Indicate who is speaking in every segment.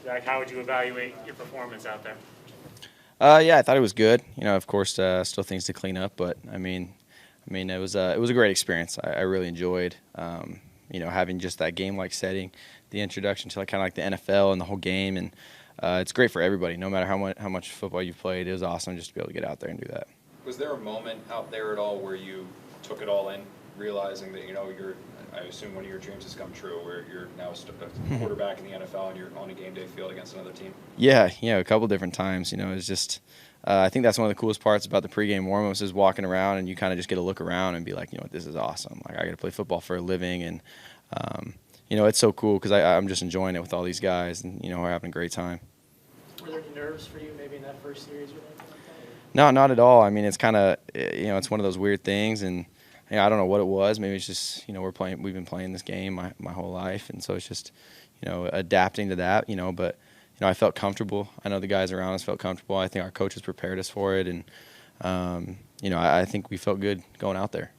Speaker 1: Zach, how would you evaluate your performance out there?
Speaker 2: Yeah, I thought it was good. Of course, still things to clean up, but it was a great experience. I really enjoyed, having just that game-like setting, the introduction to kind of like the NFL and the whole game, and it's great for everybody. No matter how much football you've played, it was awesome just to be able to get out there and do that.
Speaker 3: Was there a moment out there at all where you took it all in, realizing that I assume one of your dreams has come true, where you're now a quarterback in the NFL and you're on a game day field against another team?
Speaker 2: Yeah, a couple different times. It's just I think that's one of the coolest parts about the pregame warmups is walking around and you kind of just get to look around and be like, this is awesome. Like I got to play football for a living, and it's so cool because I'm just enjoying it with all these guys, and we're having a great time.
Speaker 1: Were there any nerves for you maybe in that first series or anything like that?
Speaker 2: No, not at all. I mean, it's kind of it's one of those weird things, and I don't know what it was. Maybe it's just we've been playing this game my whole life, and so it's just adapting to that. But I felt comfortable. I know the guys around us felt comfortable. I think our coaches prepared us for it, and I think we felt good going out there.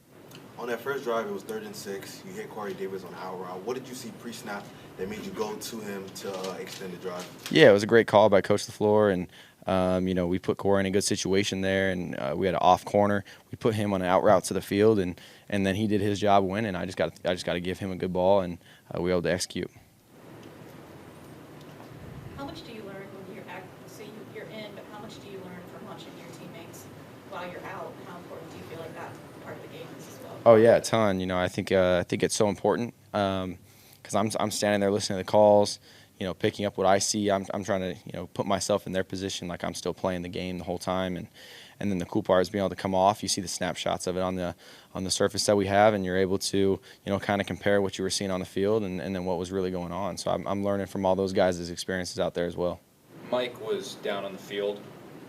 Speaker 4: On that first drive, it was 3rd and 6. You hit Corey Davis on the out route. What did you see pre-snap that made you go to him to extend the drive?
Speaker 2: Yeah, it was a great call by Coach LaFleur, and we put Corey in a good situation there, and we had an off corner. We put him on an out route to the field, and then he did his job winning. I just got to give him a good ball, and we were able to execute.
Speaker 5: How much do you learn when you're in, but how much do you learn from watching your teammates while you're out? How important do you feel like that part of the game is as well?
Speaker 2: Oh yeah, a ton. I think it's so important because I'm standing there listening to the calls, picking up what I see. I'm trying to put myself in their position, like I'm still playing the game the whole time, and then the cool part is being able to come off. You see the snapshots of it on the surface that we have, and you're able to kind of compare what you were seeing on the field and then what was really going on. So I'm learning from all those guys' experiences out there as well.
Speaker 3: Mike was down on the field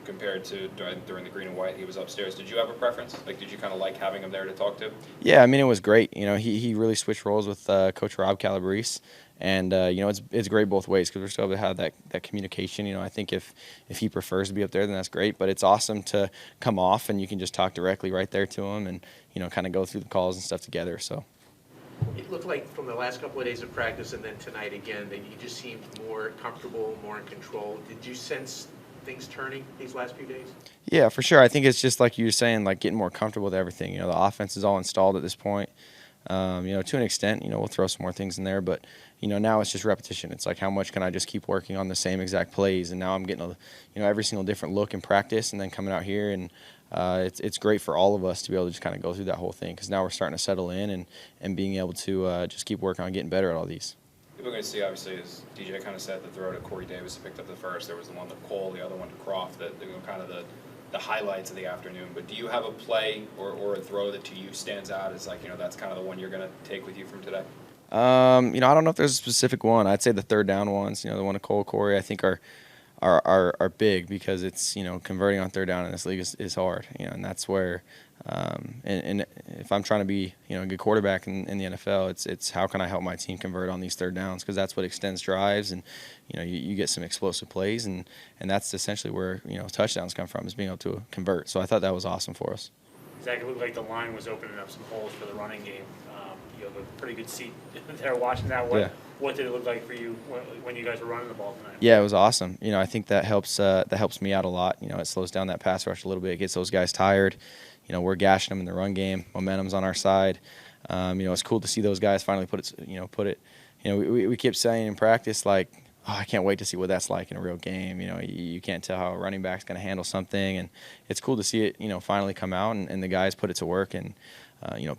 Speaker 3: compared to during the green and white. He was upstairs. Did you have a preference? Like, did you kind of like having him there to talk to?
Speaker 2: Yeah, I mean, it was great. He really switched roles with Coach Rob Calabrese, and it's great both ways because we're still able to have that communication. I think if he prefers to be up there, then that's great. But it's awesome to come off and you can just talk directly right there to him, and kind of go through the calls and stuff together. So.
Speaker 6: It looked like from the last couple of days of practice and then tonight again that you just seemed more comfortable, more in control. Did you sense things turning these last few days?
Speaker 2: Yeah, for sure. I think it's just like you were saying, like getting more comfortable with everything. The offense is all installed at this point. To an extent, we'll throw some more things in there, but now it's just repetition. It's like how much can I just keep working on the same exact plays, and now I'm getting every single different look in practice, and then coming out here, and it's great for all of us to be able to just kind of go through that whole thing because now we're starting to settle in and being able to just keep working on getting better at all these.
Speaker 3: People are going to see, obviously, as DJ kind of said, the throw to Corey Davis picked up the first. There was the one to Cole, the other one to Croft, that kind of the highlights of the afternoon. But do you have a play or a throw that to you stands out as like, that's kind of the one you're going to take with you from today?
Speaker 2: I don't know if there's a specific one. I'd say the third down ones, the one to Cole, Corey, I think are big because it's converting on third down in this league is hard, and that's where and if I'm trying to be a good quarterback in the NFL, it's how can I help my team convert on these third downs, because that's what extends drives, and you get some explosive plays, and that's essentially where touchdowns come from, is being able to convert. So I thought that was awesome for us.
Speaker 1: Zach, it looked like the line was opening up some holes for the running game. You have a pretty good seat there watching that. What did it look like for you when you guys were running the ball tonight?
Speaker 2: Yeah, it was awesome. I think that helps me out a lot. It slows down that pass rush a little bit. It gets those guys tired. We're gashing them in the run game. Momentum's on our side. It's cool to see those guys finally put it. We kept saying in practice, like, oh, I can't wait to see what that's like in a real game. You can't tell how a running back's going to handle something, and it's cool to see it, finally come out, and the guys put it to work, and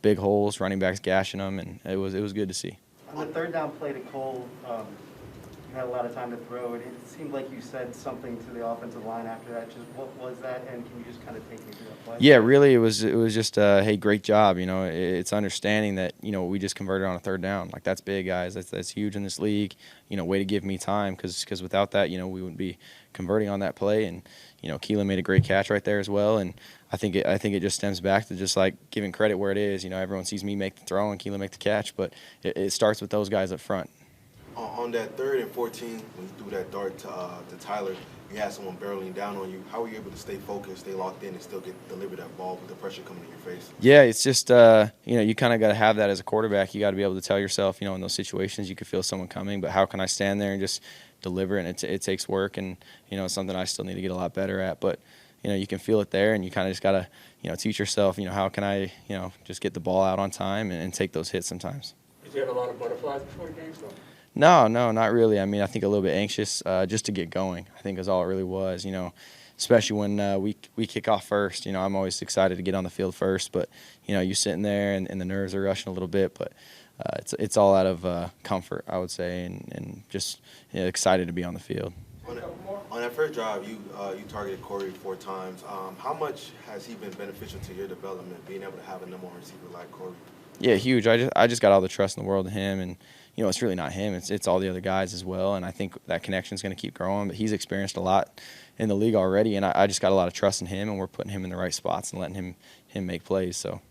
Speaker 2: big holes, running backs gashing them, and it was good to see.
Speaker 7: On the third down play to Cole, you had a lot of time to throw it. It seemed like you said something to the offensive line after that. Just what was that, and can you just kind of take me through that play?
Speaker 2: Yeah, really, it was just hey, great job. It's understanding that we just converted on a third down. Like, that's big, guys. That's huge in this league. Way to give me time, because without that, we wouldn't be converting on that play. And Keelan made a great catch right there as well. And I think it just stems back to just like giving credit where it is. Everyone sees me make the throw and Keelan make the catch, but it starts with those guys up front.
Speaker 4: On that 3rd and 14, when you threw that dart to Tyler, you had someone barreling down on you. How were you able to stay focused, stay locked in, and still deliver that ball with the pressure coming in your face?
Speaker 2: Yeah, it's just you kind of got to have that as a quarterback. You got to be able to tell yourself, in those situations you could feel someone coming, but how can I stand there and just deliver? And it takes work, and it's something I still need to get a lot better at. But you can feel it there, and you kind of just got to teach yourself, how can I just get the ball out on time and take those hits sometimes.
Speaker 8: Did you have a lot of butterflies before the game, though?
Speaker 2: No, not really. I mean, I think a little bit anxious just to get going, I think is all it really was, especially when we kick off first. I'm always excited to get on the field first, but, you sitting there and the nerves are rushing a little bit, but it's all out of comfort, I would say, and just excited to be on the field.
Speaker 4: On that first drive, you targeted Corey 4 times. How much has he been beneficial to your development, being able to have a number one receiver like Corey?
Speaker 2: Yeah, huge. I just got all the trust in the world in him, and it's really not him. It's all the other guys as well, and I think that connection is going to keep growing. But he's experienced a lot in the league already, and I just got a lot of trust in him, and we're putting him in the right spots and letting him make plays. So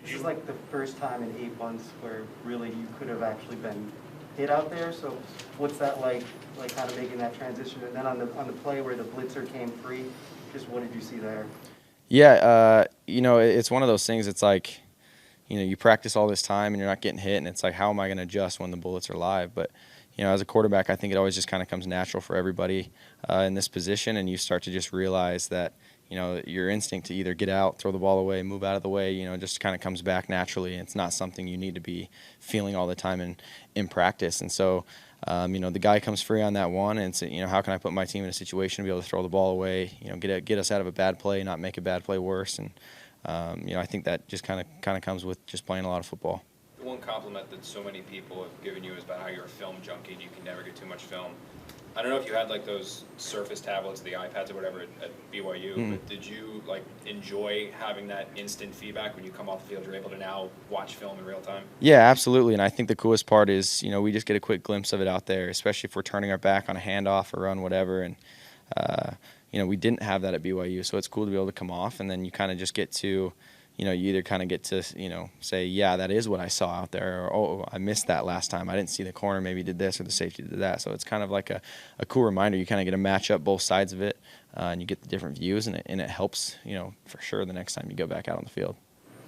Speaker 7: This is like the first time in 8 months where really you could have actually been hit out there. So what's that like kind of making that transition? And then on the play where the blitzer came free, just what did you see there?
Speaker 2: Yeah, it's one of those things. It's like, you practice all this time and you're not getting hit, and it's like, how am I going to adjust when the bullets are live? But, as a quarterback, I think it always just kind of comes natural for everybody in this position, and you start to just realize that, your instinct to either get out, throw the ball away, move out of the way, just kind of comes back naturally. It's not something you need to be feeling all the time in practice. And so, the guy comes free on that one, and it's, how can I put my team in a situation to be able to throw the ball away, get us out of a bad play, not make a bad play worse. And I think that just kind of comes with just playing a lot of football.
Speaker 3: The one compliment that so many people have given you is about how you're a film junkie and you can never get too much film. I don't know if you had like those Surface tablets, the iPads or whatever at BYU, but did you enjoy having that instant feedback when you come off the field? You're able to now watch film in real time?
Speaker 2: Yeah, absolutely. And I think the coolest part is, we just get a quick glimpse of it out there, especially if we're turning our back on a handoff or run, whatever. And, we didn't have that at BYU, so it's cool to be able to come off, and then you kind of just get to, you either kind of get to, say, yeah, that is what I saw out there, or, oh, I missed that last time. I didn't see the corner maybe did this or the safety did that. So it's kind of like a cool reminder. You kind of get to match up both sides of it, and you get the different views, and it helps, for sure the next time you go back out on the field.